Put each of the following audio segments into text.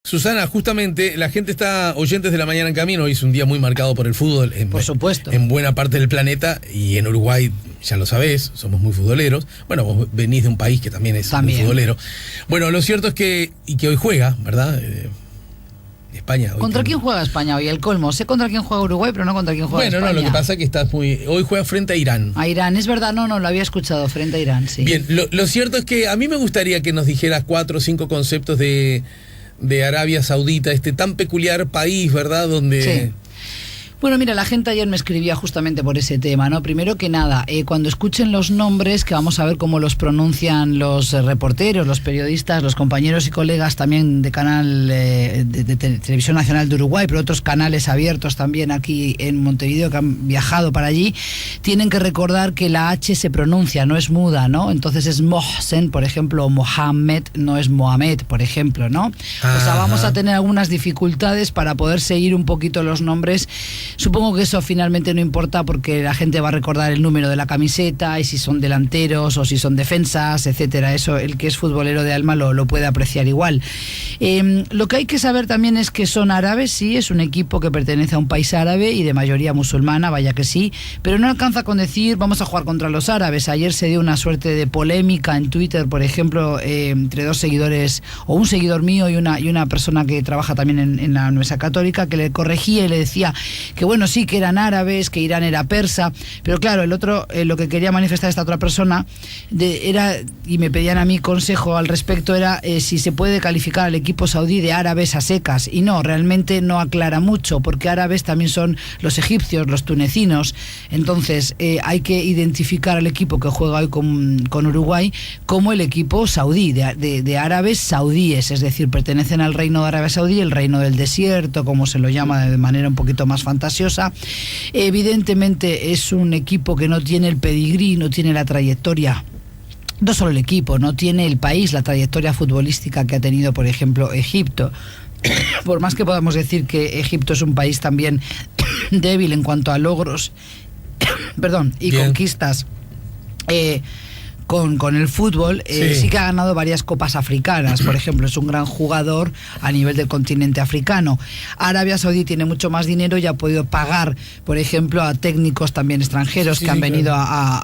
Susana, justamente la gente está oyentes de La Mañana en Camino. Hoy es un día muy marcado por el fútbol Por supuesto. en buena parte del planeta, y en Uruguay, ya lo sabés, somos muy futboleros. Bueno, vos venís de un país que también es muy futbolero. Bueno, lo cierto es que hoy juega, ¿verdad? España. Hoy ¿Contra quién juega España hoy? El colmo. Sé contra quién juega Uruguay, pero no contra quién juega España. Bueno, no, lo que pasa es que hoy juega frente a Irán. A Irán, es verdad, no, lo había escuchado, frente a Irán, sí. Bien, lo cierto es que a mí me gustaría que nos dijeras 4 o 5 conceptos de Arabia Saudita, este tan peculiar país, ¿verdad? Donde... Sí. Bueno, mira, la gente ayer me escribía justamente por ese tema, ¿no? Primero que nada, cuando escuchen los nombres, que vamos a ver cómo los pronuncian los reporteros, los periodistas, los compañeros y colegas también de canal de Televisión Nacional de Uruguay, pero otros canales abiertos también aquí en Montevideo que han viajado para allí, tienen que recordar que la H se pronuncia, no es muda, ¿no? Entonces es Mohsen, por ejemplo, o Mohammed, no es Mohamed, por ejemplo, ¿no? O sea, vamos a tener algunas dificultades para poder seguir un poquito los nombres. Supongo que eso finalmente no importa, porque la gente va a recordar el número de la camiseta y si son delanteros o si son defensas, etcétera. Eso el que es futbolero de alma lo puede apreciar igual. Lo que hay que saber también es que son árabes, sí, es un equipo que pertenece a un país árabe y de mayoría musulmana, vaya que sí, pero no alcanza con decir vamos a jugar contra los árabes. Ayer se dio una suerte de polémica en Twitter, por ejemplo, entre dos seguidores, o un seguidor mío y una persona que trabaja también en la Universidad Católica, que le corregía y le decía que bueno, sí, que eran árabes, que Irán era persa, pero claro, el otro, lo que quería manifestar esta otra persona era, y me pedían a mí consejo al respecto, era si se puede calificar al equipo saudí de árabes a secas, y no, realmente no aclara mucho, porque árabes también son los egipcios, los tunecinos. Entonces hay que identificar al equipo que juega hoy con Uruguay como el equipo saudí, de árabes saudíes, es decir, pertenecen al reino de Arabia Saudí, el reino del desierto, como se lo llama de manera un poquito más fantasiosa. Evidentemente es un equipo que no tiene el pedigrí, no tiene la trayectoria. No solo el equipo, no tiene el país la trayectoria futbolística que ha tenido, por ejemplo, Egipto. Por más que podamos decir que Egipto es un país también débil en cuanto a logros y conquistas con el fútbol, sí que ha ganado varias copas africanas, por ejemplo, es un gran jugador a nivel del continente africano. Arabia Saudí tiene mucho más dinero y ha podido pagar, por ejemplo, a técnicos también extranjeros que han venido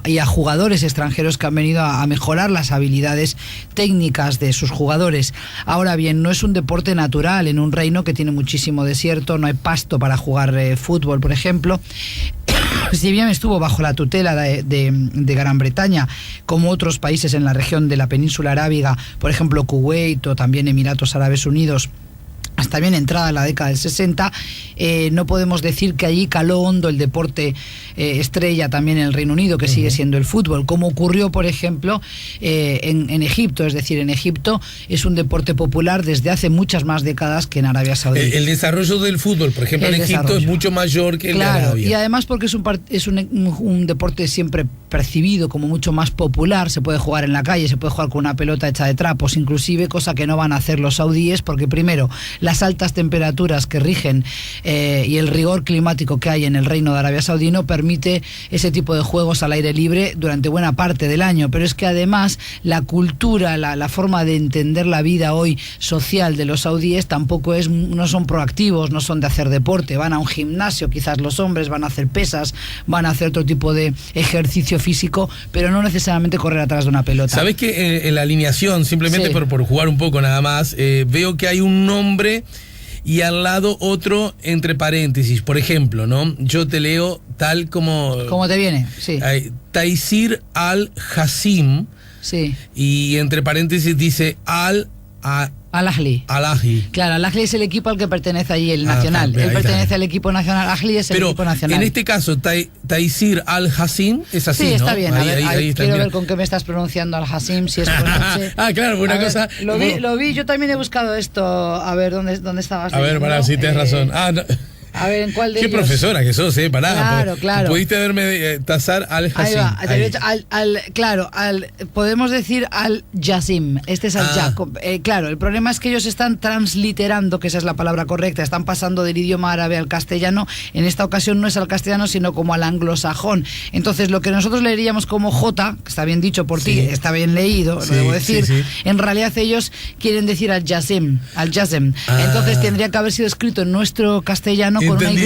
y a jugadores extranjeros que han venido a mejorar las habilidades técnicas de sus jugadores. Ahora bien, no es un deporte natural en un reino que tiene muchísimo desierto, no hay pasto para jugar fútbol, por ejemplo. Si bien estuvo bajo la tutela de Gran Bretaña, como otros países en la región de la península arábiga, por ejemplo Kuwait o también Emiratos Árabes Unidos, hasta bien entrada la década del 60, no podemos decir que allí caló hondo el deporte estrella también en el Reino Unido, que sigue siendo el fútbol, como ocurrió, por ejemplo, en Egipto. Es decir, en Egipto es un deporte popular desde hace muchas más décadas que en Arabia Saudí. El desarrollo del fútbol, por ejemplo, en Egipto es mucho mayor que el de Arabia. Y además porque es un deporte siempre percibido como mucho más popular. Se puede jugar en la calle, se puede jugar con una pelota hecha de trapos, inclusive, cosa que no van a hacer los saudíes, porque primero, las altas temperaturas que rigen y el rigor climático que hay en el reino de Arabia Saudí no permite ese tipo de juegos al aire libre durante buena parte del año. Pero es que además la cultura, la forma de entender la vida hoy social de los saudíes tampoco no son proactivos, no son de hacer deporte. Van a un gimnasio, quizás los hombres van a hacer pesas, van a hacer otro tipo de ejercicio físico, pero no necesariamente correr atrás de una pelota. ¿Sabés que en la alineación, simplemente por jugar un poco nada más, veo que hay un nombre y al lado otro entre paréntesis? Por ejemplo, ¿no? Yo te leo tal como... ¿Cómo te viene? Sí. Taysir Al-Hassim. Sí. Y entre paréntesis dice Al-Ahly. Al-Ahly. Claro, Al-Ahly es el equipo al que pertenece allí, el nacional. Él pertenece al equipo nacional, Al-Ahly es el equipo nacional. En este caso, Taysir Al-Hassim es así, sí, está ¿no? bien. Ahí está, quiero ver con qué me estás pronunciando Al-Hassim, si es pronunciado. Claro, una cosa... Lo vi, yo también he buscado esto, a ver, ¿dónde estabas? A ver, para si tienes razón. No. A ver, ¿en cuál de Qué ellos? profesora que sos, pará. Claro. Pudiste haberme tasar al-Hashim. Podemos decir al-Jassim. Este es al-Jacob. Claro, el problema es que ellos están transliterando, que esa es la palabra correcta, están pasando del idioma árabe al castellano. En esta ocasión no es al castellano, sino como al anglosajón. Entonces, lo que nosotros leeríamos como J, que está bien dicho por ti, está bien leído, lo debo decir, en realidad ellos quieren decir al-Jassim. Entonces tendría que haber sido escrito en nuestro castellano con una Y,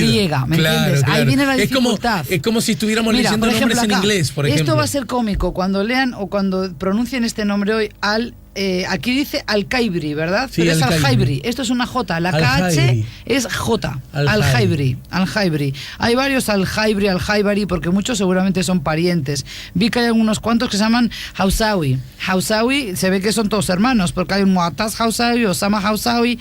¿me entiendes? Claro. Ahí viene la dificultad. Es como si estuviéramos leyendo nombres en inglés, por ejemplo. Esto va a ser cómico cuando lean o cuando pronuncien este nombre hoy aquí dice Al-Khaibri, ¿verdad? Sí, pero es Al-Khaibri. Esto es una J. La KH es J. Al-Khaibri. Hay varios Al-Khaibri, porque muchos seguramente son parientes. Vi que hay algunos cuantos que se llaman Hausawi. Hausawi, se ve que son todos hermanos, porque hay un Mu'taz Hausawi, Osama Hausawi,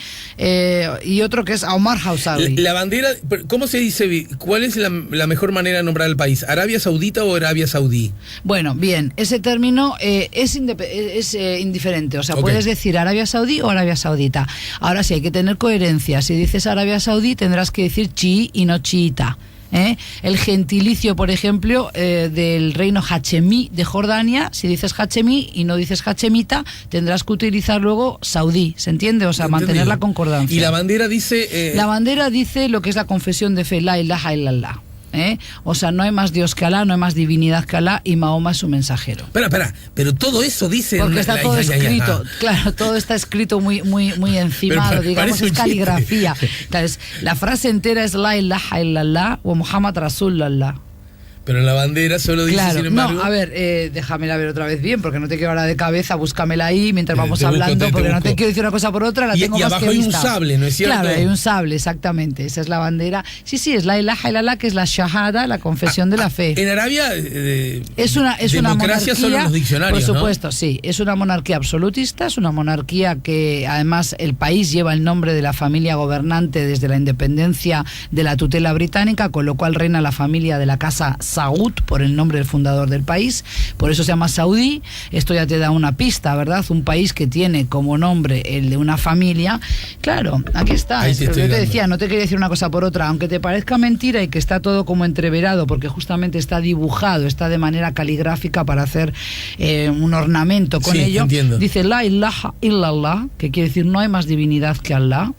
y otro que es Omar Hausawi. La bandera, ¿cómo se dice? ¿Cuál es la mejor manera de nombrar el país? ¿Arabia Saudita o Arabia Saudí? Bueno, bien, ese término es indiferente. O sea, puedes decir Arabia Saudí o Arabia Saudita. Ahora sí, hay que tener coherencia. Si dices Arabia Saudí, tendrás que decir chií y no chiita. El gentilicio, por ejemplo, del reino hachemí de Jordania, si dices hachemí y no dices hachemita, tendrás que utilizar luego saudí, ¿se entiende? O sea, mantener la concordancia. ¿Y la bandera dice...? La bandera dice lo que es la confesión de fe, la ilaha illallah. O sea, no hay más Dios que Alá, no hay más divinidad que Alá, y Mahoma es su mensajero. Espera, pero todo eso dice... Porque está todo escrito, claro, todo está escrito muy encimado, digamos, es caligrafía. Entonces, la frase entera es la ilaha illallah wa Muhammad Rasulullah. Pero en la bandera solo dice, sin embargo... No, a ver, déjamela ver otra vez bien, porque no te quiero hablar de cabeza, búscamela ahí mientras vamos hablando, porque no te quiero decir una cosa por otra, la tengo más que vista. Y abajo hay un sable, ¿no es cierto? Claro, hay un sable, exactamente, esa es la bandera. Sí, es la ilaha illallah, que es la shahada, la confesión de la fe. En Arabia, es una monarquía, solo en los diccionarios, por supuesto, ¿no? Sí, es una monarquía absolutista, es una monarquía que además el país lleva el nombre de la familia gobernante desde la independencia de la tutela británica, con lo cual reina la familia de la casa Saud, por el nombre del fundador del país, por eso se llama Saudí. Esto ya te da una pista, ¿verdad? Un país que tiene como nombre el de una familia. Claro, aquí está. Es lo que yo te decía, no te quería decir una cosa por otra, aunque te parezca mentira y que está todo como entreverado, porque justamente está dibujado, está de manera caligráfica para hacer un ornamento con ello. Entiendo. Dice la ilaha illallah, que quiere decir no hay más divinidad que Allah,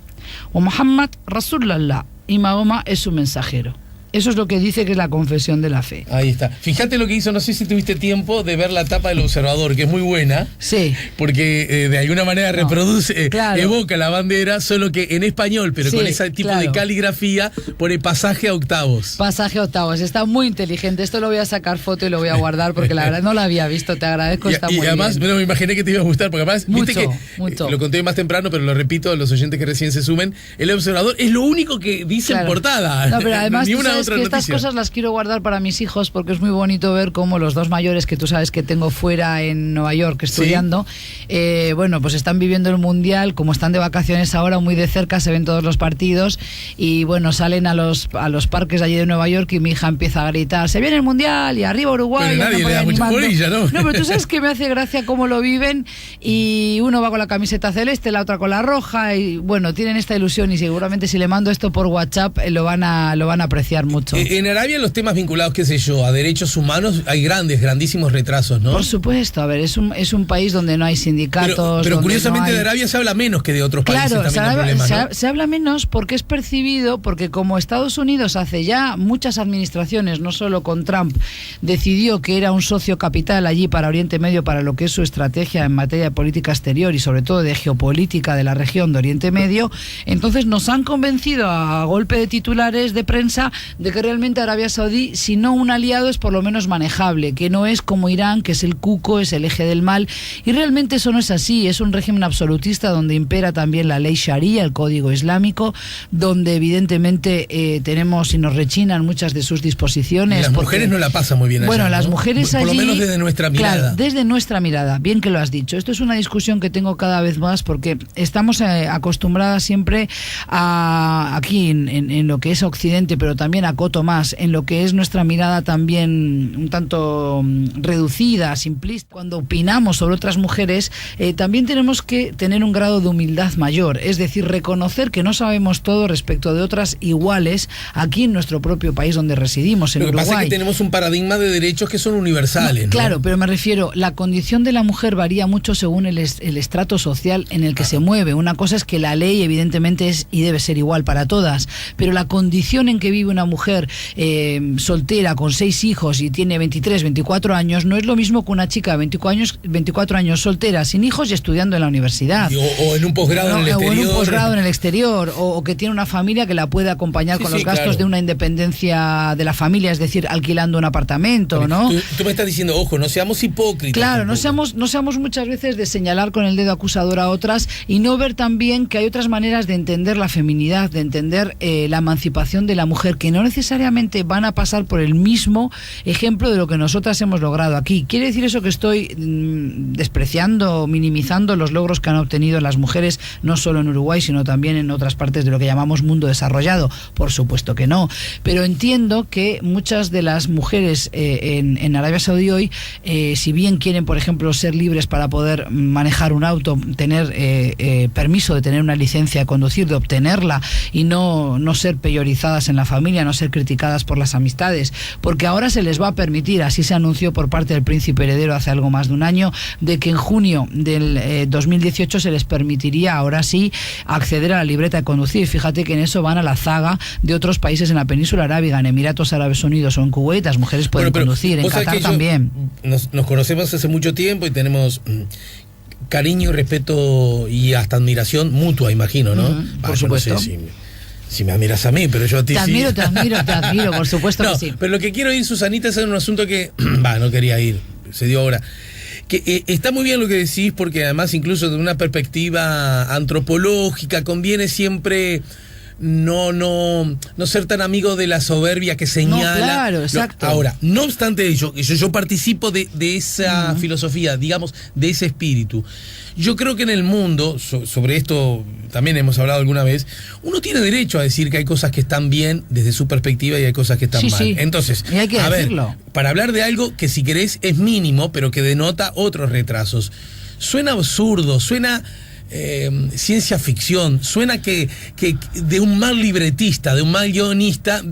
o Muhammad Rasulullah, y Mahoma es su mensajero. Eso es lo que dice que es la confesión de la fe. Ahí está. Fíjate lo que hizo, no sé si tuviste tiempo de ver la tapa del Observador, que es muy buena. Sí. Porque de alguna manera reproduce, evoca la bandera, solo que en español, pero con ese tipo de caligrafía, pone pasaje a octavos. Pasaje a octavos. Está muy inteligente. Esto lo voy a sacar foto y lo voy a guardar porque la verdad no lo había visto. Te agradezco. Está muy bien. Y además, me imaginé que te iba a gustar, porque además, viste que lo conté más temprano, pero lo repito a los oyentes que recién se sumen. El Observador es lo único que dice en portada. No, pero además, ni una otra estas cosas las quiero guardar para mis hijos porque es muy bonito ver cómo los dos mayores que tú sabes que tengo fuera en Nueva York estudiando, bueno, pues están viviendo el Mundial, como están de vacaciones ahora muy de cerca, se ven todos los partidos y bueno, salen a los parques allí de Nueva York y mi hija empieza a gritar, se viene el Mundial y arriba Uruguay. Pero nadie le da mucha bolilla, ¿no? No, pero tú sabes que me hace gracia cómo lo viven y uno va con la camiseta celeste, la otra con la roja y bueno, tienen esta ilusión y seguramente si le mando esto por WhatsApp lo van a apreciar mucho. En Arabia los temas vinculados, qué sé yo, a derechos humanos hay grandísimos retrasos, ¿no? Por supuesto, a ver, es un país donde no hay sindicatos. Pero curiosamente de Arabia se habla menos que de otros países. Claro, se habla menos porque es percibido, porque como Estados Unidos hace ya muchas administraciones, no solo con Trump, decidió que era un socio capital allí para Oriente Medio, para lo que es su estrategia en materia de política exterior y sobre todo de geopolítica de la región de Oriente Medio, entonces nos han convencido a golpe de titulares de prensa de que realmente Arabia Saudí, si no un aliado, es por lo menos manejable, que no es como Irán, que es el cuco, es el eje del mal, y realmente eso no es así, es un régimen absolutista donde impera también la ley sharia, el código islámico, donde evidentemente tenemos y nos rechinan muchas de sus disposiciones. Y las mujeres no la pasan muy bien allá, bueno, las mujeres allí... Por lo menos desde nuestra mirada. Claro, desde nuestra mirada, bien que lo has dicho. Esto es una discusión que tengo cada vez más porque estamos acostumbradas siempre a, aquí en lo que es Occidente, pero también también acoto más, en lo que es nuestra mirada también un tanto reducida, simplista, cuando opinamos sobre otras mujeres, también tenemos que tener un grado de humildad mayor, es decir, reconocer que no sabemos todo respecto de otras iguales aquí en nuestro propio país donde residimos, en Uruguay. Lo que pasa es que tenemos un paradigma de derechos que son universales, ¿no? Claro, pero me refiero, la condición de la mujer varía mucho según el estrato social en el que se mueve. Una cosa es que la ley evidentemente es y debe ser igual para todas, pero la condición en que vive una mujer soltera con 6 hijos y tiene 23, 24 años no es lo mismo que una chica de 24 años soltera, sin hijos y estudiando en la universidad. O en un posgrado en el exterior. O en un posgrado en el exterior, o que tiene una familia que la puede acompañar con los gastos de una independencia de la familia, es decir, alquilando un apartamento, ¿no? Tú me estás diciendo, ojo, no seamos hipócritas. Claro, no seamos muchas veces de señalar con el dedo acusador a otras y no ver también que hay otras maneras de entender la feminidad, de entender la emancipación de la mujer, que no necesariamente van a pasar por el mismo ejemplo de lo que nosotras hemos logrado aquí. ¿Quiere decir eso que estoy despreciando, minimizando los logros que han obtenido las mujeres, no solo en Uruguay, sino también en otras partes de lo que llamamos mundo desarrollado? Por supuesto que no, pero entiendo que muchas de las mujeres en Arabia Saudí hoy, si bien quieren, por ejemplo, ser libres para poder manejar un auto, tener permiso de tener una licencia de conducir, de obtenerla y no ser peyorizadas en la familia, no ser criticadas por las amistades, porque ahora se les va a permitir, así se anunció por parte del príncipe heredero hace algo más de un año, de que en junio del 2018 se les permitiría ahora sí acceder a la libreta de conducir. Fíjate que en eso van a la zaga de otros países en la península arábiga, en Emiratos Árabes Unidos o en Kuwait, las mujeres pueden conducir, en Qatar también. Nos conocemos hace mucho tiempo y tenemos cariño y respeto y hasta admiración mutua, imagino, ¿no? Por supuesto. No sé si me admiras a mí, pero yo a ti sí. Te admiro, por supuesto que sí. Pero lo que quiero ir, Susanita, es un asunto que, no quería ir, se dio ahora. Que está muy bien lo que decís, porque además incluso de una perspectiva antropológica conviene siempre no ser tan amigo de la soberbia que señala. No, claro, exacto. Ahora, no obstante ello, yo participo de esa filosofía, digamos, de ese espíritu. Yo creo que en el mundo, sobre esto también hemos hablado alguna vez, uno tiene derecho a decir que hay cosas que están bien desde su perspectiva y hay cosas que están mal. Sí. Entonces, y hay que decirlo. Para hablar de algo que si querés es mínimo, pero que denota otros retrasos. Suena absurdo, suena ciencia ficción, suena que de un mal libretista, de un mal guionista,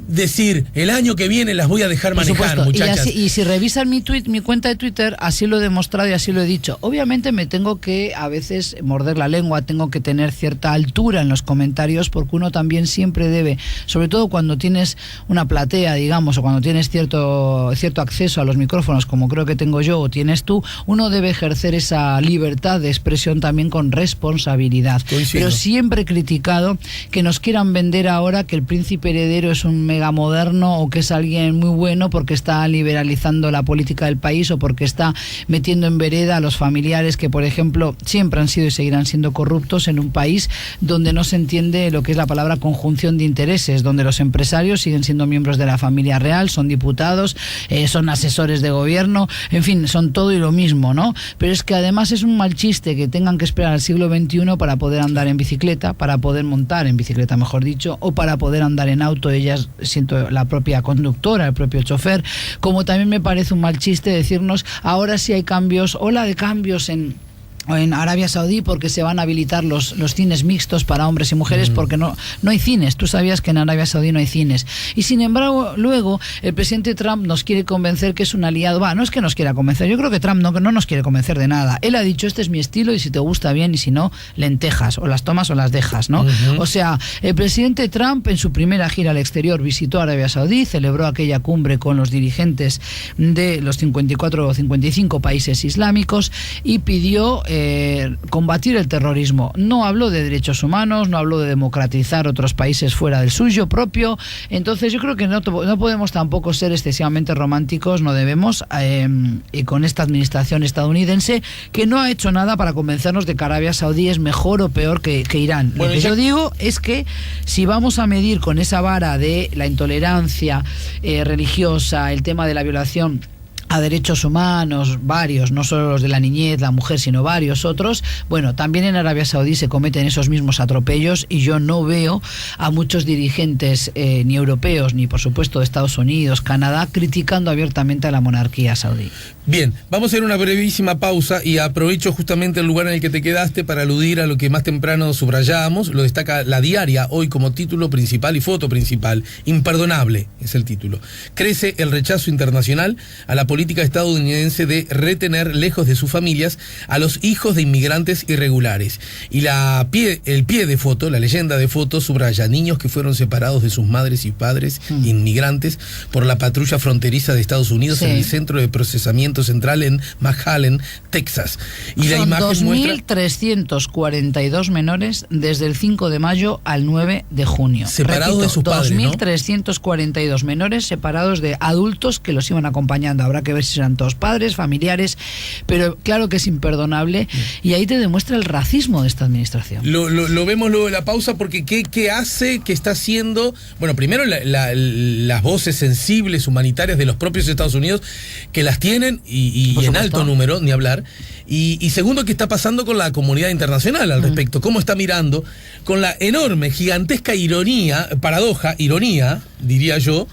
decir, el año que viene las voy a dejar manejar, muchachas. Y si revisan mi cuenta de Twitter, así lo he demostrado y así lo he dicho. Obviamente me tengo que a veces morder la lengua, tengo que tener cierta altura en los comentarios, porque uno también siempre debe, sobre todo cuando tienes una platea, digamos, o cuando tienes cierto acceso a los micrófonos, como creo que tengo yo o tienes tú, uno debe ejercer esa libertad de expresión también con responsabilidad. Coincido. Pero siempre he criticado que nos quieran vender ahora que el príncipe heredero es un megamoderno o que es alguien muy bueno porque está liberalizando la política del país o porque está metiendo en vereda a los familiares que, por ejemplo, siempre han sido y seguirán siendo corruptos en un país donde no se entiende lo que es la palabra conjunción de intereses, donde los empresarios siguen siendo miembros de la familia real, son diputados, son asesores de gobierno, en fin, son todo y lo mismo, ¿no? Pero es que además es un mal chiste que tengan que esperar al siglo XXI para poder andar en bicicleta, para poder montar en bicicleta, mejor dicho, o para poder andar en auto, ellas siento la propia conductora, el propio chofer, como también me parece un mal chiste decirnos ahora sí hay cambios, ola de cambios en Arabia Saudí porque se van a habilitar los cines mixtos para hombres y mujeres porque no hay cines. Tú sabías que en Arabia Saudí no hay cines. Y sin embargo, luego el presidente Trump nos quiere convencer que es un aliado. No es que nos quiera convencer. Yo creo que Trump no nos quiere convencer de nada. Él ha dicho, este es mi estilo y si te gusta bien y si no, lentejas. O las tomas o las dejas, ¿no? O sea, el presidente Trump en su primera gira al exterior visitó Arabia Saudí, celebró aquella cumbre con los dirigentes de los 54 o 55 países islámicos y pidió combatir el terrorismo. No habló de derechos humanos, no habló de democratizar otros países fuera del suyo propio. Entonces yo creo que no podemos tampoco ser excesivamente románticos, no debemos, y con esta administración estadounidense que no ha hecho nada para convencernos de que Arabia Saudí es mejor o peor que Irán. Lo que yo digo es que si vamos a medir con esa vara de la intolerancia religiosa, el tema de la violación a derechos humanos, varios, no solo los de la niñez, la mujer, sino varios otros. Bueno, también en Arabia Saudí se cometen esos mismos atropellos y yo no veo a muchos dirigentes ni europeos, ni por supuesto de Estados Unidos, Canadá, criticando abiertamente a la monarquía saudí. Bien, vamos a hacer una brevísima pausa y aprovecho justamente el lugar en el que te quedaste para aludir a lo que más temprano subrayábamos, lo destaca La Diaria hoy como título principal y foto principal. Imperdonable es el título. Crece el rechazo internacional a la política estadounidense de retener lejos de sus familias a los hijos de inmigrantes irregulares. Y el pie de foto, la leyenda de foto, subraya: niños que fueron separados de sus madres y padres inmigrantes por la patrulla fronteriza de Estados Unidos en el centro de procesamiento central en McAllen, Texas. Y la imagen muestra 2.342 menores desde el 5 de mayo al 9 de junio. Separados de sus padres, 2.342 menores separados de adultos que los iban acompañando. Habrá que ver si eran todos padres, familiares, pero claro que es imperdonable. Y ahí te demuestra el racismo de esta administración. Lo vemos luego de la pausa, porque ¿qué hace? ¿Qué está haciendo? Bueno, primero las voces sensibles humanitarias de los propios Estados Unidos, que las tienen y en alto número, ni hablar. Y segundo, ¿qué está pasando con la comunidad internacional al respecto? ¿Cómo está mirando con la enorme, gigantesca ironía, diría yo,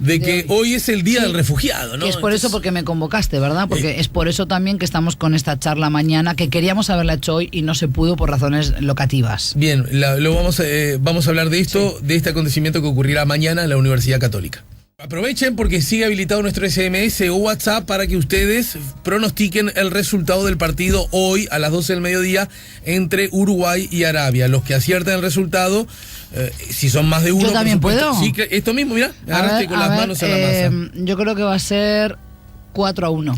de que hoy es el Día del Refugiado, ¿no? Es por eso porque me convocaste, ¿verdad? Porque es por eso también que estamos con esta charla mañana, que queríamos haberla hecho hoy y no se pudo por razones locativas. Bien, vamos a hablar de esto, de este acontecimiento que ocurrirá mañana en la Universidad Católica. Aprovechen porque sigue habilitado nuestro SMS o WhatsApp para que ustedes pronostiquen el resultado del partido hoy a las 12 del mediodía entre Uruguay y Arabia. Los que acierten el resultado, si son más de uno... ¿Yo también puedo? Sí, esto mismo, mira, agarraste con las manos a la masa. Yo creo que va a ser 4-1.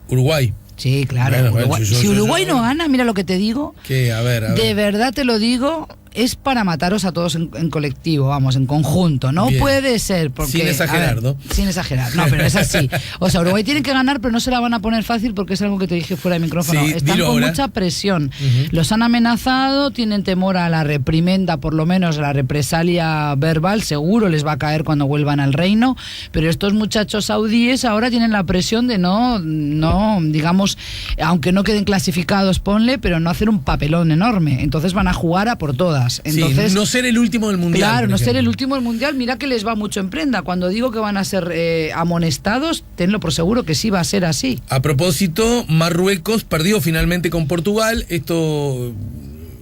Uruguay. Sí, claro. Bueno, si Uruguay no gana, mira lo que te digo. ¿Qué? A ver. De verdad te lo digo, es para mataros a todos en colectivo, vamos, en conjunto. No Bien. Puede ser porque... Sin exagerar, ¿no? Sin exagerar, no, pero es así. O sea, Uruguay tiene que ganar, pero no se la van a poner fácil porque es algo que te dije fuera de micrófono. Sí, están con mucha presión. Los han amenazado, tienen temor a la reprimenda, por lo menos a la represalia verbal. Seguro les va a caer cuando vuelvan al reino. Pero estos muchachos saudíes ahora tienen la presión de no, digamos, aunque no queden clasificados, ponle, pero no hacer un papelón enorme. Entonces van a jugar a por todas. Entonces, sí, no ser el último del mundial. Claro, no ser el último del mundial. Mira que les va mucho en prenda. Cuando digo que van a ser amonestados, tenlo por seguro que sí va a ser así. A propósito, Marruecos perdió finalmente con Portugal. Esto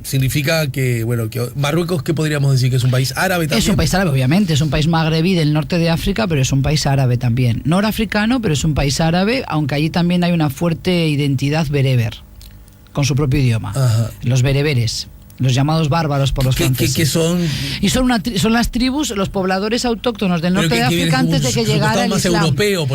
significa que, bueno, que Marruecos, ¿qué podríamos decir? ¿Que es un país árabe también? Es un país árabe, obviamente. Es un país magrebí del norte de África, pero es un país árabe también. Norafricano, pero es un país árabe, aunque allí también hay una fuerte identidad bereber, con su propio idioma. Ajá. Los bereberes. Los llamados bárbaros por los franceses. ¿Qué son? Y son las tribus, los pobladores autóctonos del norte de África antes de que llegara el más Islam. Europeo,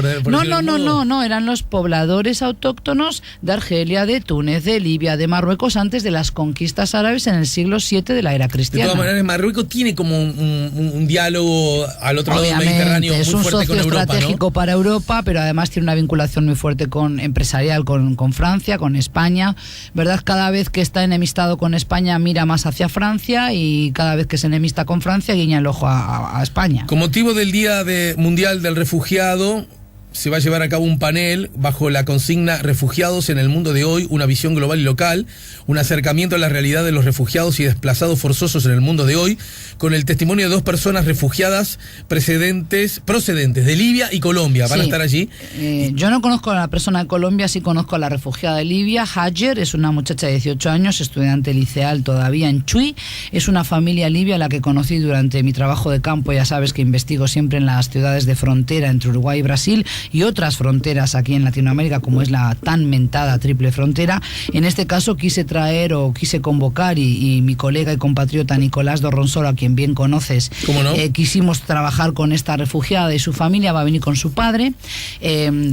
No, eran los pobladores autóctonos de Argelia, de Túnez, de Libia, de Marruecos, antes de las conquistas árabes en el siglo VII de la era cristiana. De todas maneras, Marruecos tiene como un diálogo al otro lado del Mediterráneo muy fuerte con Europa. Es un socio estratégico para Europa, pero además tiene una vinculación muy fuerte empresarial con Francia, con España. ¿Verdad? Cada vez que está enemistado con España, mira más hacia Francia, y cada vez que se enemista con Francia guiña el ojo a España. Con motivo del Día Mundial del Refugiado, se va a llevar a cabo un panel bajo la consigna Refugiados en el mundo de hoy, una visión global y local, un acercamiento a la realidad de los refugiados y desplazados forzosos en el mundo de hoy, con el testimonio de 2 personas refugiadas procedentes de Libia y Colombia. Van a estar allí. Yo no conozco a la persona de Colombia, sí conozco a la refugiada de Libia. Hajer es una muchacha de 18 años, estudiante liceal todavía en Chuy. Es una familia libia a la que conocí durante mi trabajo de campo. Ya sabes que investigo siempre en las ciudades de frontera entre Uruguay y Brasil, y otras fronteras aquí en Latinoamérica, como es la tan mentada triple frontera. En este caso quise convocar y mi colega y compatriota Nicolás Dorronsoro, a quien bien conoces, ¿cómo no? Quisimos trabajar con esta refugiada y su familia. Va a venir con su padre,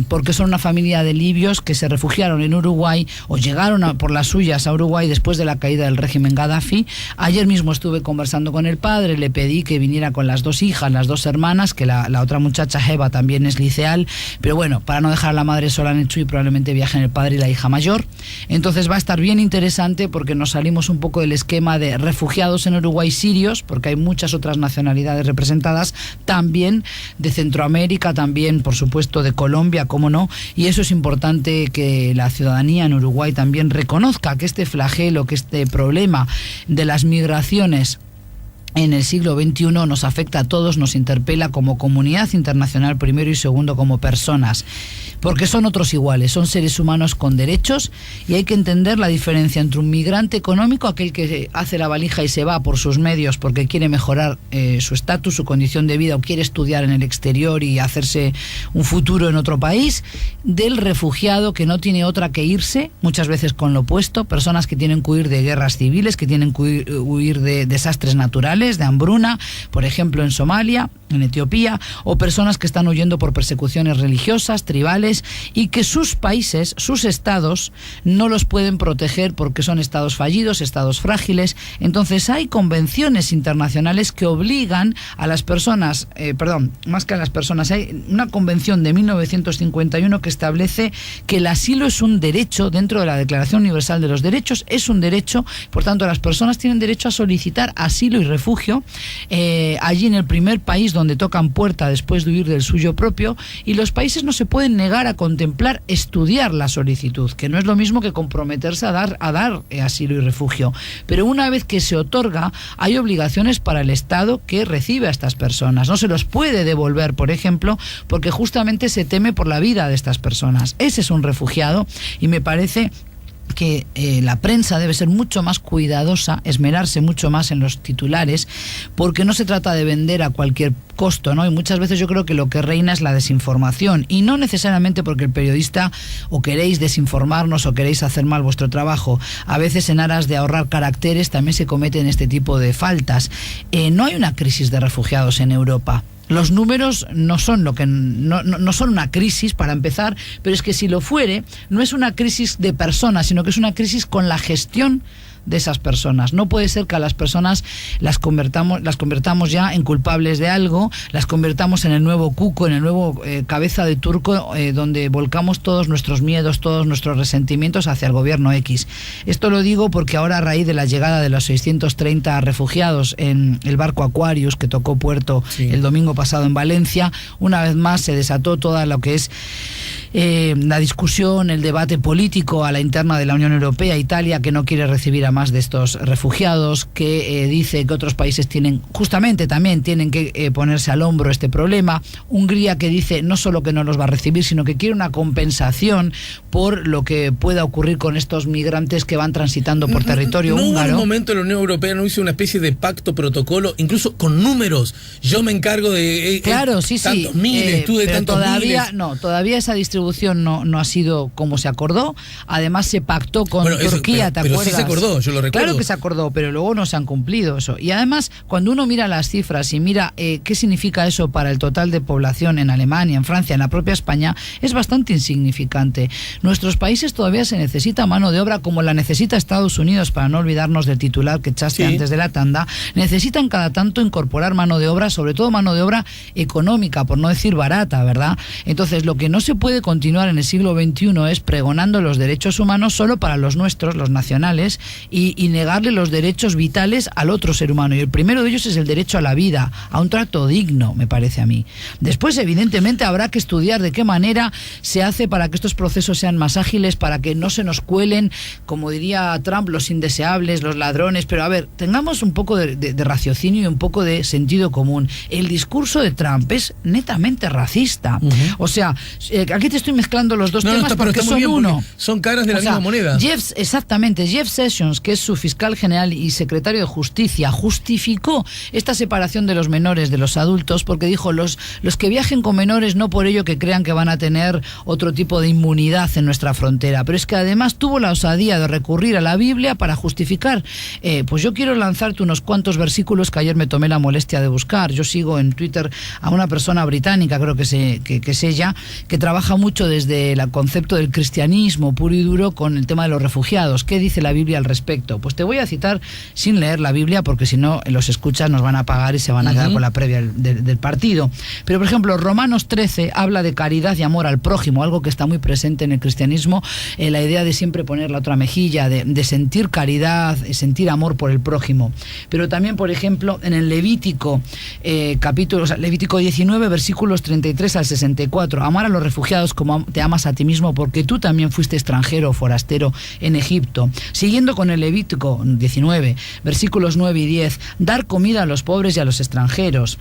porque son una familia de libios que se refugiaron en Uruguay o llegaron por las suyas a Uruguay después de la caída del régimen Gaddafi. Ayer mismo estuve conversando con el padre, le pedí que viniera con las 2 hijas, las 2 hermanas, que la otra muchacha, Eva, también es liceal, pero bueno, para no dejar a la madre sola en el Chuy, probablemente viajen el padre y la hija mayor. Entonces va a estar bien interesante porque nos salimos un poco del esquema de refugiados en Uruguay sirios, porque hay muchas otras nacionalidades representadas, también de Centroamérica, también por supuesto de Colombia, cómo no, y eso es importante que la ciudadanía en Uruguay también reconozca que este flagelo, que este problema de las migraciones en el siglo XXI nos afecta a todos, nos interpela como comunidad internacional primero y segundo como personas, porque son otros iguales, son seres humanos con derechos y hay que entender la diferencia entre un migrante económico, aquel que hace la valija y se va por sus medios porque quiere mejorar su estatus, su condición de vida o quiere estudiar en el exterior y hacerse un futuro en otro país, del refugiado que no tiene otra que irse, muchas veces con lo opuesto, personas que tienen que huir de guerras civiles, que tienen que huir de desastres naturales, de hambruna, por ejemplo en Somalia, en Etiopía, o personas que están huyendo por persecuciones religiosas, tribales, y que sus países, sus estados, no los pueden proteger porque son estados fallidos, estados frágiles. Entonces hay convenciones internacionales que obligan a las personas, más que a las personas, hay una convención de 1951 que establece que el asilo es un derecho dentro de la Declaración Universal de los Derechos, es un derecho, por tanto las personas tienen derecho a solicitar asilo y refugio allí en el primer país donde tocan puerta después de huir del suyo propio, y los países no se pueden negar a contemplar estudiar la solicitud, que no es lo mismo que comprometerse a dar asilo y refugio, pero una vez que se otorga hay obligaciones para el Estado que recibe a estas personas, no se los puede devolver, por ejemplo, porque justamente se teme por la vida de estas personas. Ese es un refugiado y me parece que la prensa debe ser mucho más cuidadosa, esmerarse mucho más en los titulares, porque no se trata de vender a cualquier costo, ¿no? Y muchas veces yo creo que lo que reina es la desinformación, y no necesariamente porque el periodista o queréis desinformarnos o queréis hacer mal vuestro trabajo. A veces en aras de ahorrar caracteres también se cometen este tipo de faltas. No hay una crisis de refugiados en Europa. Los números no son no son una crisis para empezar, pero es que si lo fuere, no es una crisis de personas, sino que es una crisis con la gestión de esas personas. No puede ser que a las personas las convertamos ya en culpables de algo, las convertamos en el nuevo cuco, en el nuevo cabeza de turco, donde volcamos todos nuestros miedos, todos nuestros resentimientos hacia el gobierno X. Esto lo digo porque ahora, a raíz de la llegada de los 630 refugiados en el barco Aquarius que tocó puerto el domingo pasado en Valencia, una vez más se desató toda lo que es la discusión, el debate político a la interna de la Unión Europea. Italia, que no quiere recibir a más de estos refugiados, que dice que otros países tienen que ponerse al hombro este problema. Hungría, que dice no solo que no los va a recibir, sino que quiere una compensación por lo que pueda ocurrir con estos migrantes que van transitando por territorio húngaro. En un momento la Unión Europea no hizo una especie de pacto, protocolo, incluso con números. Yo me encargo de tantos miles, tú de tantos todavía, miles. Todavía esa distribución no ha sido como se acordó. Además se pactó con Turquía, ¿te acuerdas? Pero sí se acordó, yo lo recuerdo. Claro que se acordó, pero luego no se han cumplido eso. Y además, cuando uno mira las cifras y mira qué significa eso para el total de población en Alemania, en Francia, en la propia España, es bastante insignificante. Nuestros países todavía se necesita mano de obra, como la necesita Estados Unidos, para no olvidarnos del titular que echaste antes de la tanda. Necesitan cada tanto incorporar mano de obra, sobre todo mano de obra económica, por no decir barata, ¿verdad? Entonces, lo que no se puede continuar en el siglo XXI es pregonando los derechos humanos solo para los nuestros, los nacionales, y negarle los derechos vitales al otro ser humano. Y el primero de ellos es el derecho a la vida, a un trato digno, me parece a mí. Después, evidentemente, habrá que estudiar de qué manera se hace para que estos procesos sean más ágiles, para que no se nos cuelen, como diría Trump, los indeseables, los ladrones. Pero a ver, tengamos un poco de raciocinio y un poco de sentido común. El discurso de Trump es netamente racista. O sea, aquí te estoy mezclando los dos temas porque son uno. Son caras de la misma moneda. Jeff Sessions, que es su fiscal general y secretario de Justicia, justificó esta separación de los menores de los adultos porque dijo los que viajen con menores no por ello que crean que van a tener otro tipo de inmunidad en nuestra frontera, pero es que además tuvo la osadía de recurrir a la Biblia para justificar. Pues yo quiero lanzarte unos cuantos versículos que ayer me tomé la molestia de buscar. Yo sigo en Twitter a una persona británica, creo que es ella, que trabaja muy mucho desde el concepto del cristianismo puro y duro con el tema de los refugiados. ¿Qué dice la Biblia al respecto? Pues te voy a citar sin leer la Biblia, porque si no los escuchas nos van a pagar y se van a quedar con la previa del partido. Pero, por ejemplo, Romanos 13 habla de caridad y amor al prójimo, algo que está muy presente en el cristianismo, la idea de siempre poner la otra mejilla, de sentir caridad, sentir amor por el prójimo. Pero también, por ejemplo, en el Levítico, Levítico 19, versículos 33 al 64, amar a los refugiados como te amas a ti mismo, porque tú también fuiste extranjero o forastero en Egipto. Siguiendo con el Levítico 19, versículos 9 y 10, dar comida a los pobres y a los extranjeros.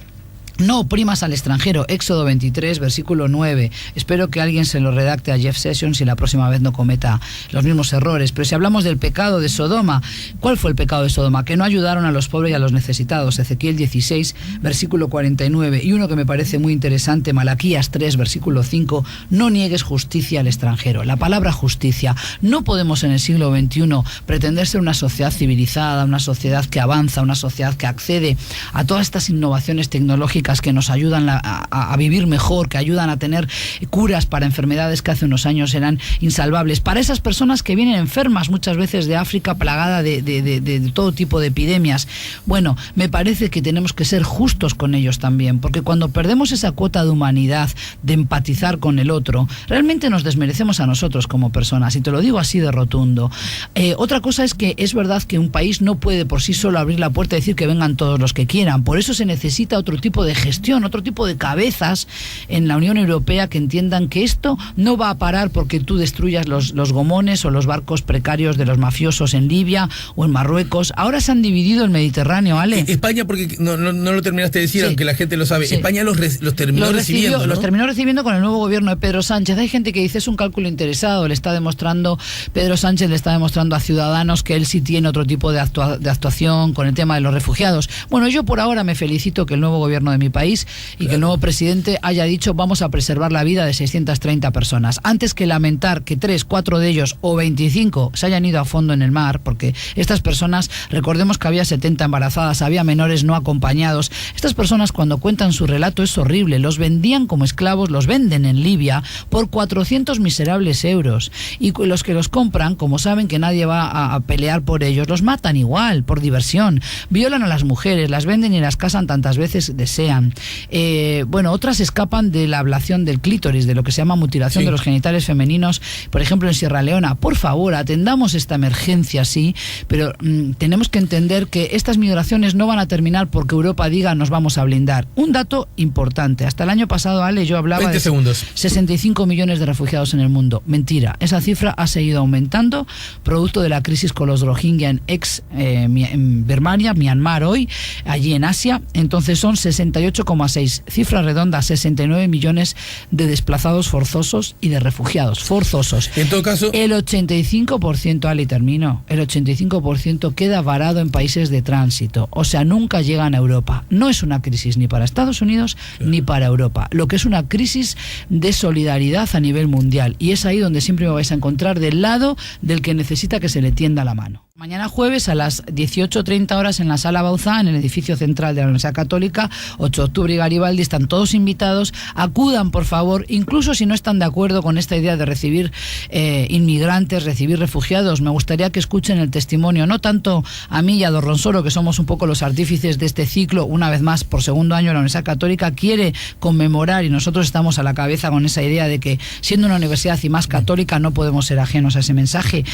No oprimas al extranjero, Éxodo 23, versículo 9. Espero que alguien se lo redacte a Jeff Sessions y la próxima vez no cometa los mismos errores. Pero si hablamos del pecado de Sodoma, ¿cuál fue el pecado de Sodoma? Que no ayudaron a los pobres y a los necesitados, Ezequiel 16, versículo 49. Y uno que me parece muy interesante, Malaquías 3, versículo 5, no niegues justicia al extranjero. La palabra justicia, no podemos en el siglo XXI pretender ser una sociedad civilizada, una sociedad que avanza, una sociedad que accede a todas estas innovaciones tecnológicas que nos ayudan a vivir mejor, que ayudan a tener curas para enfermedades que hace unos años eran insalvables. Para esas personas que vienen enfermas muchas veces de África, plagada de todo tipo de epidemias. Bueno, me parece que tenemos que ser justos con ellos también, porque cuando perdemos esa cuota de humanidad, de empatizar con el otro, realmente nos desmerecemos a nosotros como personas, y te lo digo así de rotundo. Otra cosa es que es verdad que un país no puede por sí solo abrir la puerta y decir que vengan todos los que quieran. Por eso se necesita otro tipo de gestión, otro tipo de cabezas en la Unión Europea que entiendan que esto no va a parar porque tú destruyas los gomones o los barcos precarios de los mafiosos en Libia o en Marruecos. Ahora se han dividido el Mediterráneo, Ale. España, porque no lo terminaste de decir, Sí. aunque la gente lo sabe, Sí. España los terminó recibiendo, ¿no? Los terminó recibiendo con el nuevo gobierno de Pedro Sánchez. Hay gente que dice es un cálculo interesado, Pedro Sánchez le está demostrando a Ciudadanos que él sí tiene otro tipo de actuación con el tema de los refugiados. Bueno, yo por ahora me felicito que el nuevo gobierno de mi país y que el nuevo presidente haya dicho vamos a preservar la vida de 630 personas, antes que lamentar que 3, 4 de ellos o 25 se hayan ido a fondo en el mar, porque estas personas, recordemos que había 70 embarazadas, había menores no acompañados. Estas personas, cuando cuentan su relato, es horrible. Los vendían como esclavos, los venden en Libia por 400 miserables euros, y los que los compran, como saben que nadie va a pelear por ellos, los matan igual, por diversión, violan a las mujeres, las venden y las casan tantas veces desean. Otras escapan de la ablación del clítoris, de lo que se llama mutilación de los genitales femeninos, por ejemplo en Sierra Leona. Por favor, atendamos esta emergencia, sí, pero tenemos que entender que estas migraciones no van a terminar porque Europa diga nos vamos a blindar. Un dato importante, hasta el año pasado, Ale, yo hablaba de 65 millones de refugiados en el mundo. Mentira, esa cifra ha seguido aumentando, producto de la crisis con los Rohingya en Birmania, Myanmar hoy, allí en Asia. Entonces son 68,6, cifra redonda, 69 millones de desplazados forzosos y de refugiados forzosos. En todo caso, el 85%, Ale, termino, el 85% queda varado en países de tránsito, o sea, nunca llegan a Europa. No es una crisis ni para Estados Unidos ni para Europa, lo que es una crisis de solidaridad a nivel mundial, y es ahí donde siempre me vais a encontrar del lado del que necesita que se le tienda la mano. Mañana jueves a las 18:30 horas en la Sala Bauzá, en el edificio central de la Universidad Católica, 8 de octubre y Garibaldi, están todos invitados. Acudan, por favor, incluso si no están de acuerdo con esta idea de recibir inmigrantes, recibir refugiados. Me gustaría que escuchen el testimonio, no tanto a mí y a Don Ronsoro, que somos un poco los artífices de este ciclo. Una vez más, por segundo año, la Universidad Católica quiere conmemorar, y nosotros estamos a la cabeza con esa idea de que, siendo una universidad y más católica, no podemos ser ajenos a ese mensaje,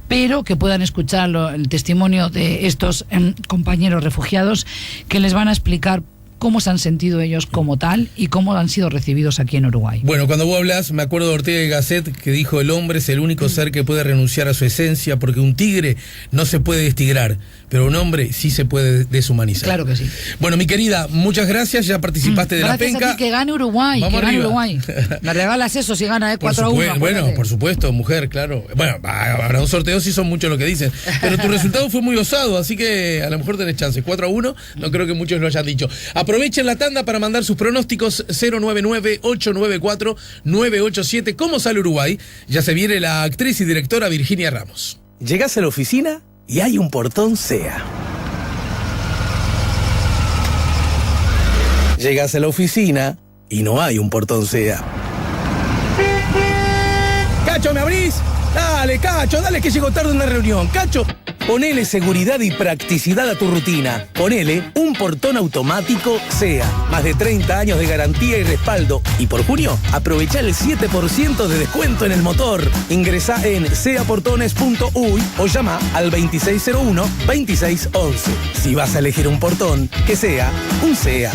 pero que puedan escucharlo, el testimonio de estos compañeros refugiados, que les van a explicar cómo se han sentido ellos como tal y cómo han sido recibidos aquí en Uruguay. Bueno, cuando vos hablas, me acuerdo de Ortega y Gasset, que dijo: el hombre es el único ser que puede renunciar a su esencia, porque un tigre no se puede destigrar, pero un hombre sí se puede deshumanizar. Claro que sí. Bueno, mi querida, muchas gracias, ya participaste de gracias la penca. A ti, que gane Uruguay, Vamos que gane arriba. Uruguay. Me regalas eso si gana 4-1. Bueno, por supuesto, mujer, claro. Bueno, habrá un sorteo si son muchos lo que dicen, pero tu resultado fue muy osado, así que a lo mejor tenés chance. 4-1, no creo que muchos lo hayan dicho. Aprovechen la tanda para mandar sus pronósticos. 099-894-987. ¿Cómo sale Uruguay? Ya se viene la actriz y directora Virginia Ramos. Llegás a la oficina y hay un portón SEA. Llegás a la oficina y no hay un portón SEA. Dale, Cacho, dale que llego tarde a una reunión. Cacho, ponele seguridad y practicidad a tu rutina. Ponele un portón automático SEA. Más de 30 años de garantía y respaldo. Y por junio, aprovecha el 7% de descuento en el motor. Ingresá en seaportones.uy o llama al 2601-2611. Si vas a elegir un portón, que sea un SEA.